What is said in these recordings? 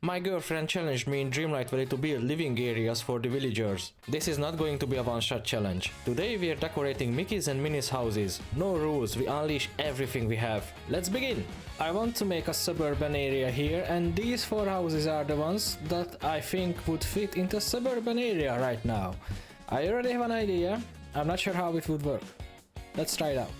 My girlfriend challenged me in Dreamlight Valley to build living areas for the villagers. This is not going to be a one-shot challenge. Today we are decorating Mickey's and Minnie's houses. No rules, we unleash everything we have. Let's begin! I want to make a suburban area here, and these 4 houses are the ones that I think would fit into a suburban area right now. I already have an idea. I'm not sure how it would work. Let's try it out.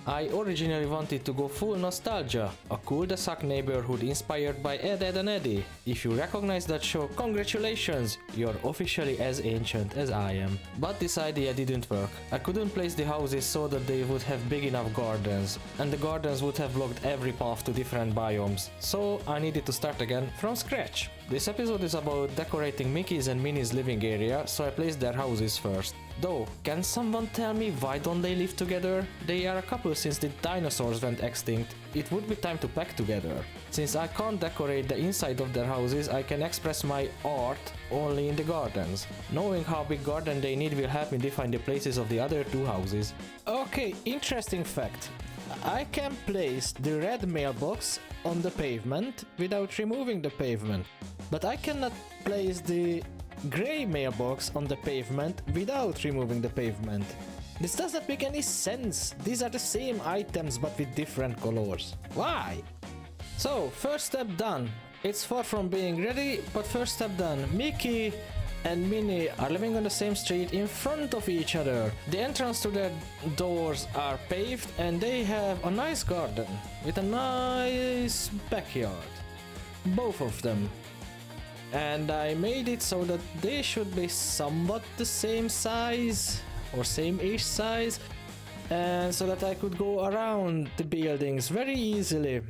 I originally wanted to go full nostalgia, a cul-de-sac neighborhood inspired by Ed, Edd and Eddy. If you recognize that show, congratulations! You're officially as ancient as I am. But this idea didn't work. I couldn't place the houses so that they would have big enough gardens, and the gardens would have blocked every path to different biomes. So I needed to start again from scratch. This episode is about decorating Mickey's and Minnie's living area, so I placed their houses first. Though, can someone tell me why don't they live together? They are a couple since the dinosaurs went extinct. It would be time to pack together. Since I can't decorate the inside of their houses, I can express my art only in the gardens. Knowing how big garden they need will help me define the places of the other 2 houses. Okay, interesting fact. I can place the red mailbox on the pavement without removing the pavement. But I cannot place the grey mailbox on the pavement without removing the pavement. This doesn't make any sense. These are the same items but with different colors. Why? So, first step done. It's far from being ready, but first step done. Mickey and Minnie are living on the same street in front of each other. The entrance to their doors are paved and they have a nice garden with a nice backyard. Both of them. And I made it so that they should be somewhat the same size or same-ish size, and so that I could go around the buildings very easily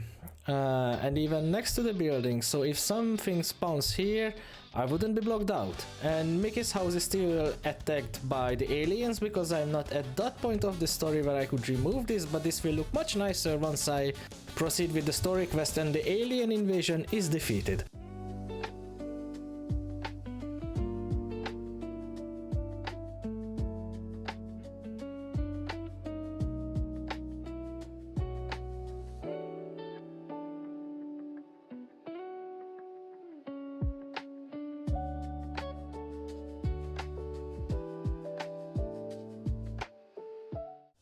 and even next to the buildings, so if something spawns here I wouldn't be blocked out. And Mickey's house is still attacked by the aliens because I'm not at that point of the story where I could remove this, but this will look much nicer once I proceed with the story quest and the alien invasion is defeated.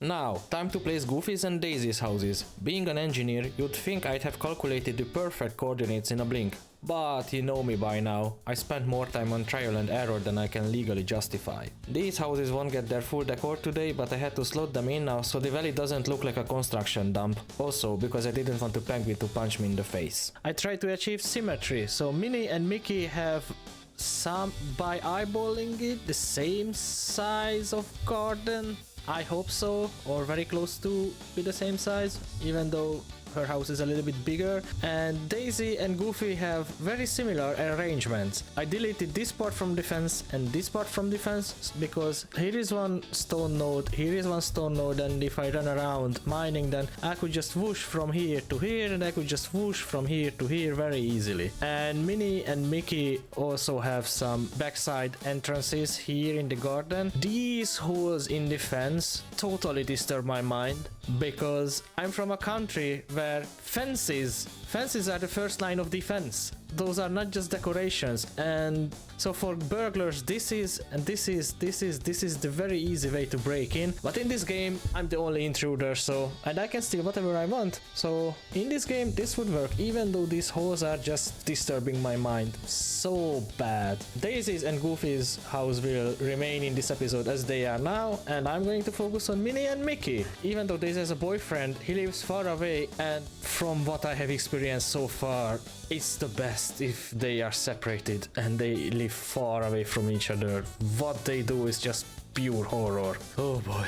Now, time to place Goofy's and Daisy's houses. Being an engineer, you'd think I'd have calculated the perfect coordinates in a blink. But you know me by now, I spent more time on trial and error than I can legally justify. These houses won't get their full decor today, but I had to slot them in now so the valley doesn't look like a construction dump. Also, because I didn't want the penguin to punch me in the face. I tried to achieve symmetry, so Minnie and Mickey have by eyeballing it, the same size of garden. I hope so, or very close to be the same size, even though her house is a little bit bigger. And Daisy and Goofy have very similar arrangements. I deleted this part from the fence and this part from the fence because here is one stone node, here is one stone node, and if I run around mining then I could just whoosh from here to here and I could just whoosh from here to here very easily. And Minnie and Mickey also have some backside entrances here in the garden. These holes in the fence totally disturb my mind because I'm from a country where fences are the first line of defense. Those are not just decorations, and so for burglars this is the very easy way to break in. But in this game I'm the only intruder, and I can steal whatever I want. So in this game this would work, even though these holes are just disturbing my mind so bad. Daisy's and Goofy's house will remain in this episode as they are now, and I'm going to focus on Minnie and Mickey. Even though Daisy has a boyfriend, he lives far away, and from what I have experienced so far, it's the best if they are separated and they live far away from each other. What they do is just pure horror. Oh boy.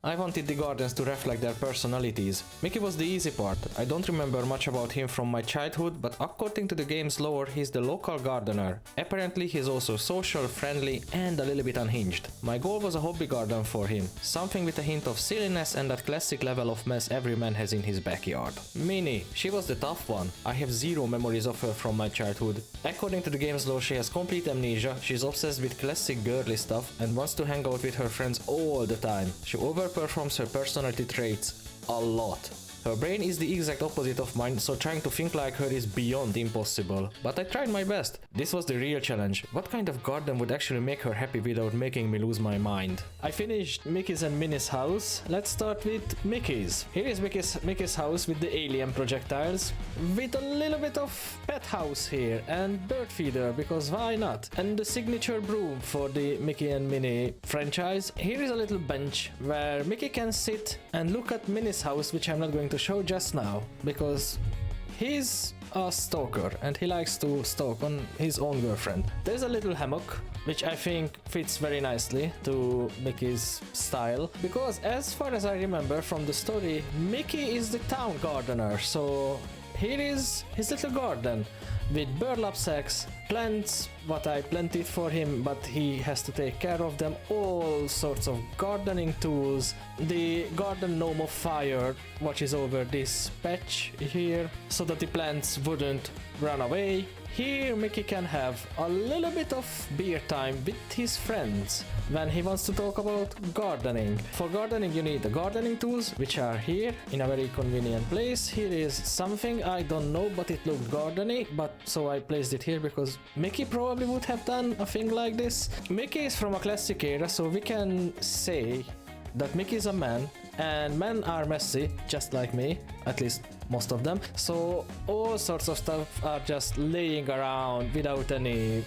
I wanted the gardens to reflect their personalities. Mickey was the easy part. I don't remember much about him from my childhood, but according to the game's lore, he's the local gardener. Apparently he's also social, friendly and a little bit unhinged. My goal was a hobby garden for him, something with a hint of silliness and that classic level of mess every man has in his backyard. Minnie, she was the tough one. I have zero memories of her from my childhood. According to the game's lore, she has complete amnesia, she's obsessed with classic girly stuff and wants to hang out with her friends all the time. She overperforms her personality traits a lot. Her brain is the exact opposite of mine, so trying to think like her is beyond impossible. But I tried my best. This was the real challenge. What kind of garden would actually make her happy without making me lose my mind? I finished Mickey's and Minnie's house. Let's start with Mickey's. Here is Mickey's house with the alien projectiles, with a little bit of pet house here and bird feeder, because why not? And the signature broom for the Mickey and Minnie franchise. Here is a little bench where Mickey can sit and look at Minnie's house, which I'm not going to show just now because he's a stalker and he likes to stalk on his own girlfriend. There's a little hammock which I think fits very nicely to Mickey's style, because as far as I remember from the story, Mickey is the town gardener, so here is his little garden with burlap sacks, plants, what I planted for him, but he has to take care of them, all sorts of gardening tools. The garden gnome of fire watches over this patch here so that the plants wouldn't run away. Here Mickey can have a little bit of beer time with his friends when he wants to talk about gardening. For gardening you need the gardening tools, which are here in a very convenient place. Here is something I don't know, but it looked gardeny, but so I placed it here because Mickey probably would have done a thing like this. Mickey is from a classic era, so we can say that Mickey is a man, and men are messy, just like me, at least most of them. So all sorts of stuff are just laying around without any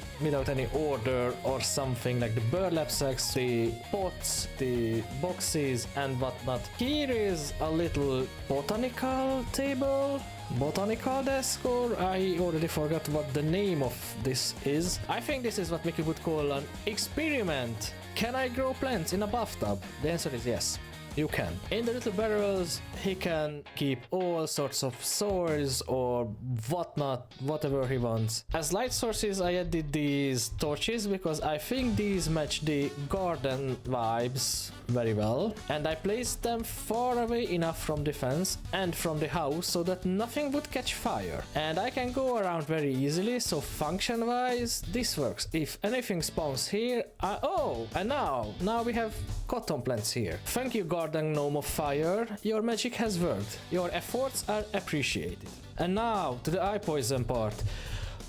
order or something, like the burlap sacks, the pots, the boxes and whatnot. Here is a little botanical table, botanical desk, or I already forgot what the name of this is. I think this is what Mickey would call an experiment. Can I grow plants in a bathtub? The answer is yes. You can. In the little barrels, he can keep all sorts of swords or whatnot, whatever he wants. As light sources, I added these torches because I think these match the garden vibes very well. And I placed them far away enough from the fence and from the house so that nothing would catch fire. And I can go around very easily, so function-wise, this works. If anything spawns here, and now we have cotton plants here. Thank you, garden gnome of fire. Your magic has worked. Your efforts are appreciated. And now to the eye poison part.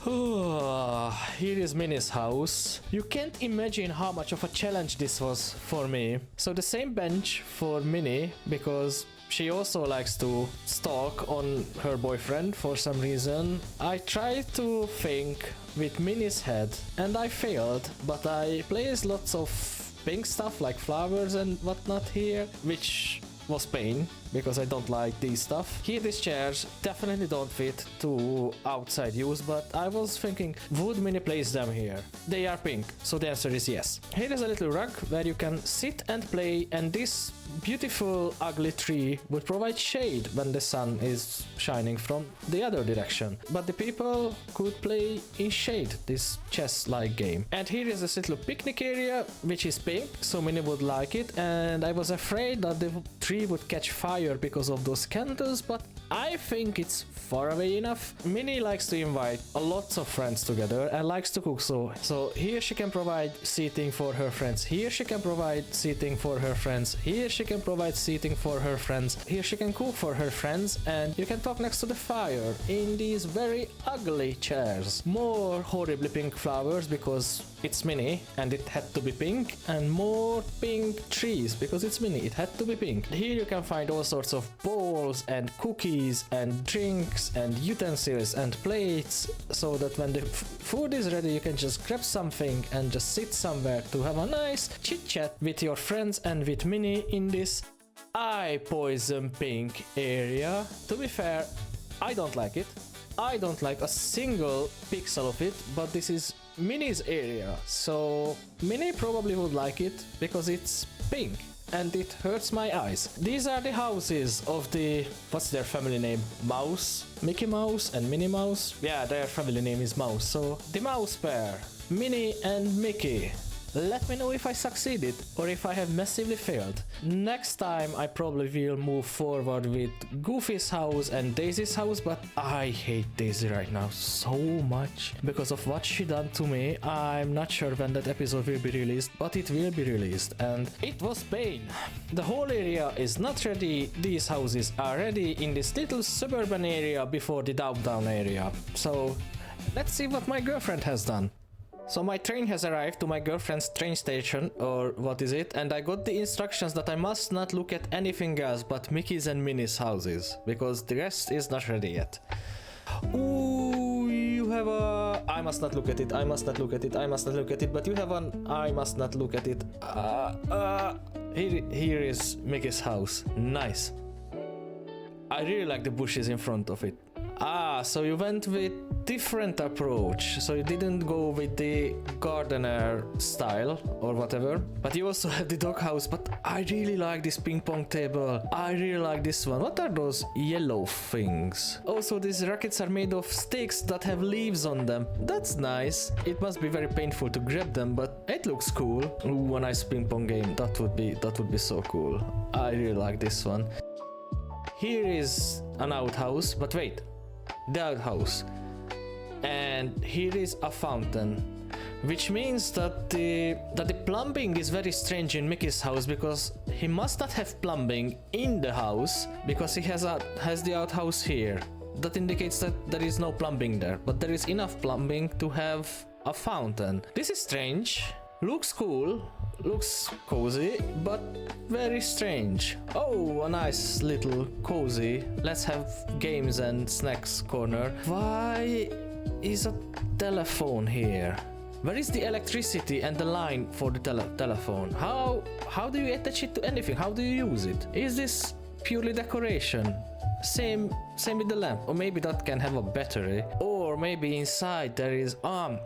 Here is Minnie's house. You can't imagine how much of a challenge this was for me. So the same bench for Minnie, because she also likes to stalk on her boyfriend for some reason. I tried to think with Minnie's head and I failed, but I placed lots of pink stuff like flowers and whatnot here, which was pain because I don't like these stuff. Here these chairs definitely don't fit to outside use, but I was thinking, would Minnie place them here? They are pink, so the answer is yes. Here is a little rug where you can sit and play, and this beautiful ugly tree would provide shade when the sun is shining from the other direction. But the people could play in shade, this chess-like game. And here is this little picnic area, which is pink, so Minnie would like it, and I was afraid that the tree would catch fire because of those candles, but I think it's far away enough. Minnie likes to invite lots of friends together and likes to cook, so here she can provide seating for her friends, here she can provide seating for her friends, here she can provide seating for her friends, here she can cook for her friends, and you can talk next to the fire in these very ugly chairs. More horribly pink flowers because it's Minnie and it had to be pink, and more pink trees because it's Minnie, it had to be pink. Here you can find all sorts of bowls and cookies and drinks and utensils and plates, so that when the food is ready you can just grab something and just sit somewhere to have a nice chit chat with your friends and with Minnie in this eye poison pink area. To be fair, I don't like it. I don't like a single pixel of it, but this is Minnie's area, so Minnie probably would like it because it's pink. and it hurts my eyes. These are the houses of the... what's their family name? Mouse? Mickey Mouse and Minnie Mouse? Yeah, their family name is Mouse. So, the mouse pair. Minnie and Mickey. Let me know if I succeeded or if I have massively failed. Next time I probably will move forward with Goofy's house and Daisy's house, but I hate Daisy right now so much because of what she done to me. I'm not sure when that episode will be released, but it will be released and it was pain. The whole area is not ready. These houses are ready in this little suburban area before the downtown area. So let's see what my girlfriend has done. So my train has arrived to my girlfriend's train station, or what is it, and I got the instructions that I must not look at anything else but Mickey's and Minnie's houses, because the rest is not ready yet. Ooh, you have a... I must not look at it, I must not look at it, I must not look at it, but you have an... I must not look at it. Here is Mickey's house. Nice. I really like the bushes in front of it. Ah, so you went with different approach. So you didn't go with the gardener style or whatever. But you also have the doghouse. But I really like this ping pong table. I really like this one. What are those yellow things? Also, these rackets are made of sticks that have leaves on them. That's nice. It must be very painful to grab them, but it looks cool. Ooh, a nice ping pong game. That would be so cool. I really like this one. Here is an outhouse, but wait. The outhouse, and here is a fountain, which means that the plumbing is very strange in Mickey's house, because he must not have plumbing in the house because he has the outhouse here. That indicates that there is no plumbing there, but there is enough plumbing to have a fountain. This is strange. Looks cool, looks cozy, but very strange. Oh, a nice little cozy. Let's have games and snacks corner. Why is a telephone here? Where is the electricity and the line for the telephone? How do you attach it to anything? How do you use it? Is this purely decoration? Same with the lamp, or maybe that can have a battery, or maybe inside there is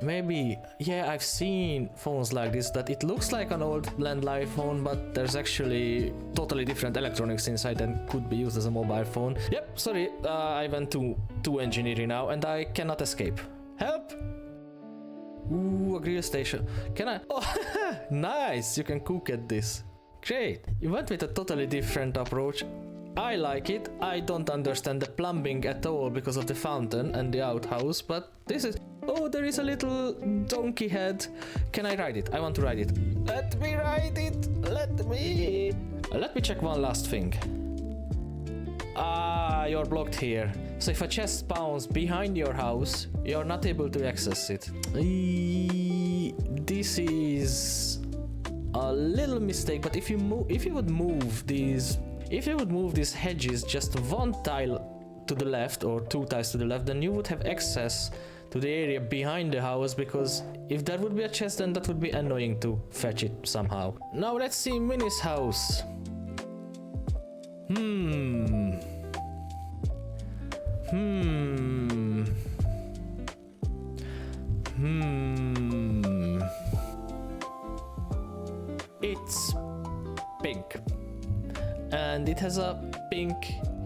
maybe, yeah, I've seen phones like this that it looks like an old landline phone, but there's actually totally different electronics inside and could be used as a mobile phone. Yep, sorry, I went to engineering now and I cannot escape. Help! Ooh, a grill station. Can I? Oh, nice, you can cook at this. Great, you went with a totally different approach. I like it. I don't understand the plumbing at all because of the fountain and the outhouse, but this is... Oh, there is a little donkey head. Can I ride it? I want to ride it. Let me ride it. Let me check one last thing. Ah, you're blocked here. So if a chest spawns behind your house, you're not able to access it. This is a little mistake, but if you would move these hedges just one tile to the left or two tiles to the left, then you would have access to the area behind the house, because if there would be a chest, then that would be annoying to fetch it somehow. Now let's see Minnie's house. It's pink. And it has a pink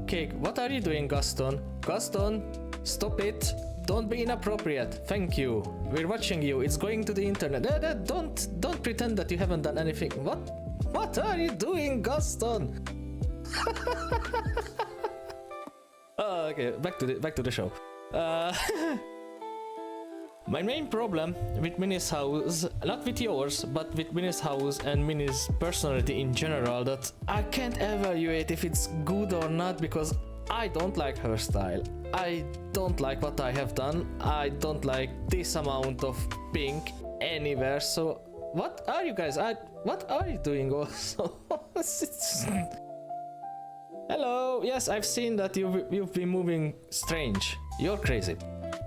cake. What are you doing, Gaston? Gaston, stop it. Don't be inappropriate. Thank you. We're watching you. It's going to the internet. Don't pretend that you haven't done anything. What are you doing, Gaston? Oh, okay, back to the show. My main problem with Minnie's house, not with yours, but with Minnie's house and Minnie's personality in general, that I can't evaluate if it's good or not, because I don't like her style. I don't like what I have done. I don't like this amount of pink anywhere. So what are you guys? What are you doing also? Hello. Yes, I've seen that you've been moving strange. You're crazy.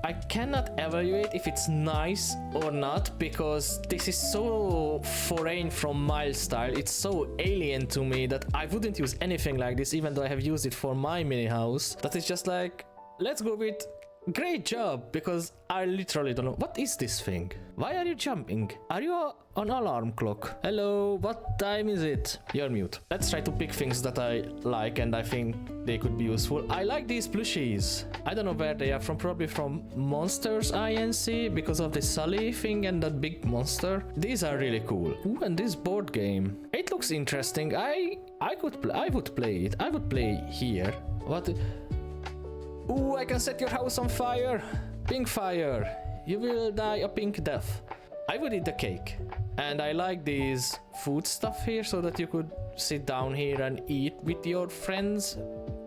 I cannot evaluate if it's nice or not, because this is so foreign from my style. It's so alien to me that I wouldn't use anything like this, even though I have used it for my mini house. That is just like, let's go with Great job, because I literally don't know. What is this thing? Why are you jumping? Are you an alarm clock? Hello, what time is it? You're mute. Let's try to pick things that I like and I think they could be useful. I like these plushies. I don't know where they are from, probably from Monsters Inc. because of the Sully thing and that big monster. These are really cool. Ooh, and this board game. It looks interesting. I would play it. I would play here. What? Ooh, I can set your house on fire! Pink fire! You will die a pink death. I would eat the cake. And I like these food stuff here so that you could sit down here and eat with your friends.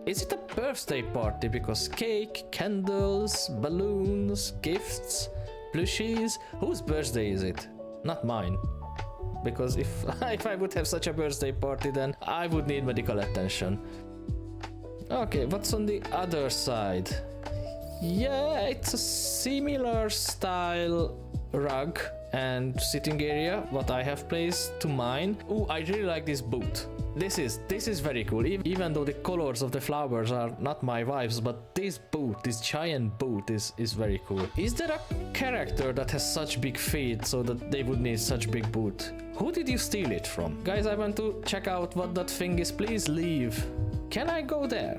Is it a birthday party? Because cake, candles, balloons, gifts, plushies. Whose birthday is it? Not mine. Because if I would have such a birthday party, then I would need medical attention. Okay, what's on the other side? Yeah, it's a similar style rug and sitting area what I have placed to mine. Ooh, I really like this boot. This is very cool, even though the colors of the flowers are not my vibes, but this boot, this giant boot is very cool. Is there a character that has such big feet so that they would need such big boot? Who did you steal it from? Guys, I want to check out what that thing is. Please leave. Can I go there?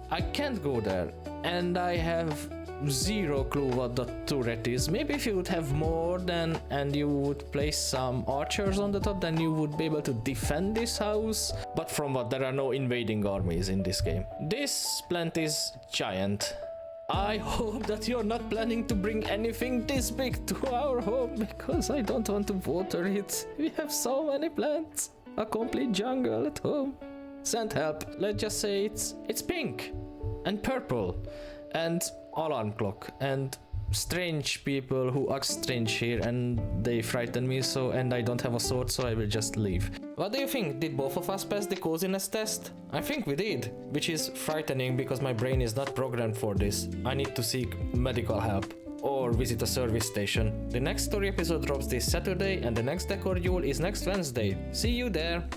I can't go there, and I have zero clue what the turret is. Maybe if you would have more then and you would place some archers on the top, then you would be able to defend this house. But from what, there are no invading armies in this game. This plant is giant. I hope that you're not planning to bring anything this big to our home, because I don't want to water it. We have so many plants. A complete jungle at home. Send help. Let's just say it's pink and purple and alarm clock and strange people who act strange here, and they frighten me, so, and I don't have a sword, so I will just leave. What do you think? Did both of us pass the coziness test? I think we did, which is frightening because my brain is not programmed for this. I need to seek medical help or visit a service station. The next story episode drops this Saturday and the next Decor Duel is next Wednesday. See you there!